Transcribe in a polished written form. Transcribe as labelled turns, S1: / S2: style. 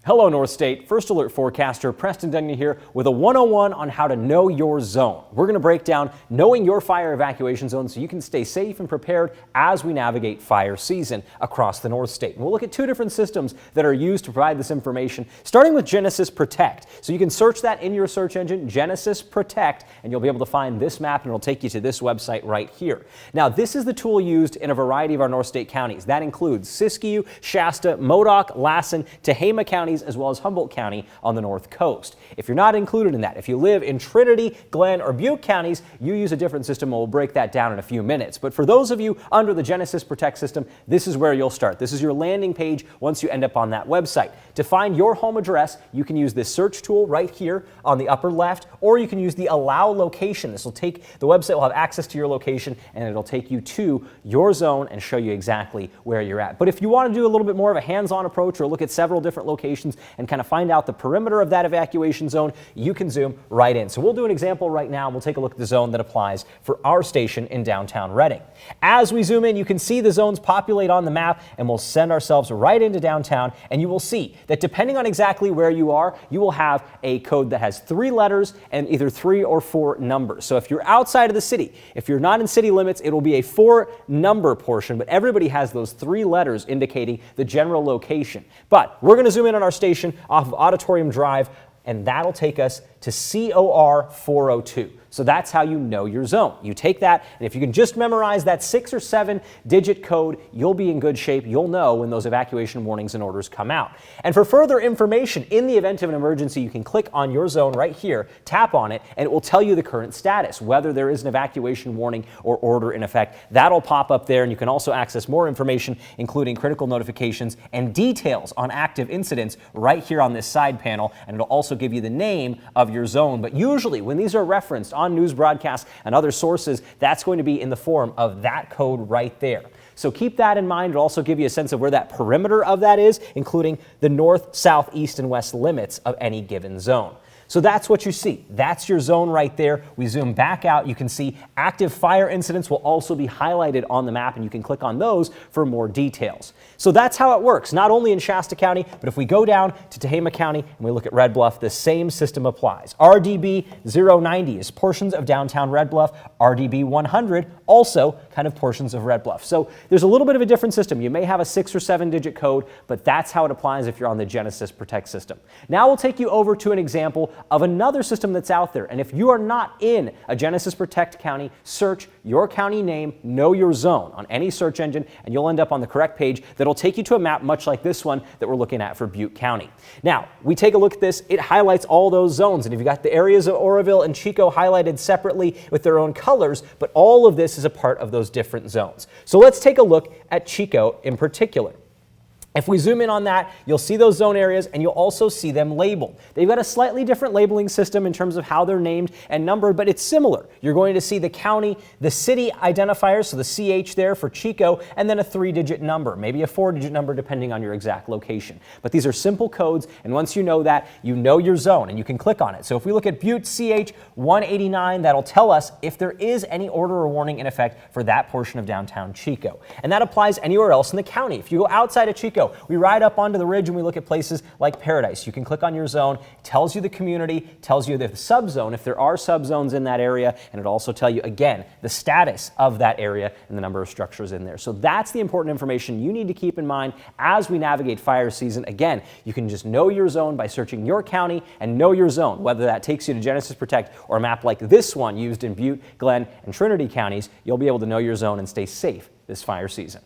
S1: Hello, Northstate. First Alert forecaster Preston Denny here with a 101 on how to know your zone. We're going to break down knowing your fire evacuation zone so you can stay safe and prepared as we navigate fire season across the Northstate. And we'll look at two different systems that are used to provide this information, starting with Genasys Protect. So you can search that in your search engine, Genasys Protect, and you'll be able to find this map and it'll take you to this website right here. Now, this is the tool used in a variety of our Northstate counties. That includes Siskiyou, Shasta, Modoc, Lassen, Tehama counties, as well as Humboldt County on the north coast. If you're not included in that, if you live in Trinity, Glenn, or Butte counties, you use a different system, and we'll break that down in a few minutes. But for those of you under the Genasys Protect system, this is where you'll start. This is your landing page once you end up on that website. To find your home address, you can use this search tool right here on the upper left, or you can use the Allow Location. This will take, the website will have access to your location, and it'll take you to your zone and show you exactly where you're at. But if you want to do a little bit more of a hands-on approach or look at several different locations and kind of find out the perimeter of that evacuation zone, you can zoom right in. So we'll do an example right now. We'll take a look at the zone that applies for our station in downtown Reading. As we zoom in, you can see the zones populate on the map, and we'll send ourselves right into downtown, and you will see that depending on exactly where you are, you will have a code that has 3 letters and either 3 or 4 numbers. So if you're outside of the city, if you're not in city limits, it will be a 4-number portion, but everybody has those 3 letters indicating the general location. But we're going to zoom in on our station off of Auditorium Drive, and that'll take us to COR 402. So that's how you know your zone. You take that, and if you can just memorize that 6 or 7 digit code, you'll be in good shape. You'll know when those evacuation warnings and orders come out. And for further information, in the event of an emergency, you can click on your zone right here, tap on it, and it will tell you the current status, whether there is an evacuation warning or order in effect. That'll pop up there, and you can also access more information, including critical notifications and details on active incidents right here on this side panel, and it'll also give you the name of your zone. But usually, when these are referenced on news broadcasts and other sources, that's going to be in the form of that code right there. So keep that in mind. It'll also give you a sense of where that perimeter of that is, including the north, south, east, and west limits of any given zone. So that's what you see. That's your zone right there. We zoom back out. You can see active fire incidents will also be highlighted on the map, and you can click on those for more details. So that's how it works, not only in Shasta County, but if we go down to Tehama County and we look at Red Bluff, the same system applies. RDB 090 is portions of downtown Red Bluff. RDB 100 also kind of portions of Red Bluff. So there's a little bit of a different system. You may have a 6 or 7 digit code, but that's how it applies if you're on the Genasys Protect system. Now we'll take you over to an example of another system that's out there. And if you are not in a Genasys Protect county, search your county name, know your zone on any search engine, and you'll end up on the correct page that'll take you to a map much like this one that we're looking at for Butte County. Now, we take a look at this. It highlights all those zones. And if you've got the areas of Oroville and Chico highlighted separately with their own colors, but all of this is a part of those different zones. So let's take a look at Chico in particular. If we zoom in on that, you'll see those zone areas, and you'll also see them labeled. They've got a slightly different labeling system in terms of how they're named and numbered, but it's similar. You're going to see the county, the city identifier, so the CH there for Chico, and then a 3-digit number, maybe a 4-digit number depending on your exact location. But these are simple codes, and once you know that, you know your zone, and you can click on it. So if we look at Butte CH 189, that'll tell us if there is any order or warning in effect for that portion of downtown Chico. And that applies anywhere else in the county. If you go outside of Chico, we ride up onto the ridge and we look at places like Paradise. You can click on your zone, it tells you the community, tells you the subzone if there are subzones in that area, and it'll also tell you, again, the status of that area and the number of structures in there. So that's the important information you need to keep in mind as we navigate fire season. Again, you can just know your zone by searching your county and know your zone, whether that takes you to Genasys Protect or a map like this one used in Butte, Glenn, and Trinity counties. You'll be able to know your zone and stay safe this fire season.